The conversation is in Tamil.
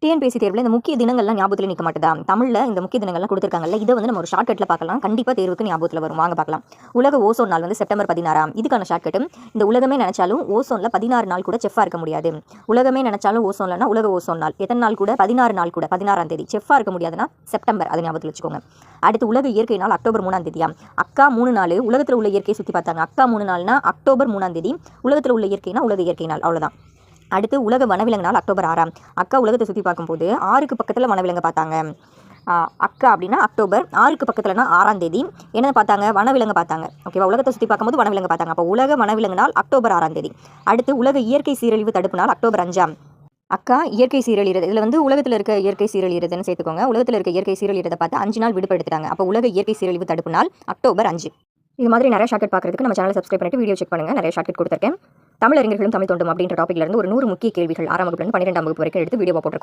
டிஎன்பிஎஸ்சி தேர்வில் இந்த முக்கிய தினங்கள்லாம் ஞாபகத்தில் நிற்க மாட்டேதா? தமிழில் இந்த முக்கிய தினங்கள்லாம் கொடுத்துருக்காங்கல்ல, இதை வந்து நம்ம ஒரு ஷார்ட்கட்டில் பார்க்கலாம். கண்டிப்பாக தேர்வுக்கு ஞாபகத்தில் வரும். வாங்க பார்க்கலாம். உலக ஓசோன் நாள் வந்து செப்டம்பர் 16. இதுக்கான ஷார்ட்கட்டும், இந்த உலகமே நினைச்சாலும் ஓசோனில் 16 நாள் கூட செஃபாக இருக்க முடியாது. உலகமே நினைச்சாலும் ஓசோன்லனா உலக ஓசோன் நாள் எத்தனை நாள் கூட? 16 நாள் கூட. 16ஆம் தேதி செஃபாக இருக்க முடியாதுன்னா செப்டம்பர். அதை ஞாபகத்தில் வச்சுக்கோங்க. அடுத்து உலக இயற்கை நாள் அக்டோபர் 3ஆம் தேதியா? அக்கா 3 நாள் உலகத்தில் உள்ள இயற்கையை சுற்றி பார்த்தாங்க. அக்கா 3 நாள்னா அக்டோபர் 3ஆம் தேதி. உலகத்தில் உள்ள இயற்கைனா உலக இயற்கை நாள். அவ்வளோதான். அடுத்து உலக வனவிலங்கு நாள் அக்டோபர் 6. அக்கா உலகத்தை சுற்றி பார்க்கும்போது 6க்கு பக்கத்தில் வனவிலங்கு பார்த்தாங்க. அக்கா அப்படின்னா அக்டோபர், 6க்கு பக்கத்தில்னா 6ஆம் தேதி என்ன பார்த்தாங்க? வனவிலங்கு பார்த்தாங்க. ஓகேவா? உலகத்தை சுற்றி பார்க்கும்போது வனவிலங்கு பார்த்தாங்க. அப்போ உலக வனவிலங்கு நாள் அக்டோபர் 6ஆம் தேதி. அடுத்து உலக இயற்கை சீரழிவு தடுப்பு நாள் அக்டோபர் 5. அக்கா இயற்கை சீரழிகிறது, இதில் வந்து உலகத்தில் இருக்க இயற்கை சீரழிறதுன்னு சேர்த்துக்கோங்க. உலகத்தில் இருக்க இயற்கை சீரழிறதை பார்த்து 5 நாள் விடுபடுத்துட்டாங்க. அப்போ உலக இயற்கை சீரழிவு தடுப்பு நாள் அக்டோபர் 5. இது மாதிரி நிறைய ஷார்ட்கட் பார்க்குறதுக்கு நம்ம சேனலை சப்ஸ்கிரைப் பண்ணிட்டு வீடியோ செக் பண்ணுங்கள். நிறைய ஷார்ட்கட் கொடுத்துருக்கேன். தமிழறிஞர்களும் தமிழ் தோண்டும் அப்படின்ற டாப்பிக்ல இருந்து ஒரு 100 முக்கிய கேள்விகள் 6ஆம் வகுப்புலேருந்து 12ஆம் வகுப்பு வரைக்கும் எடுத்து வீடியோ போட்டு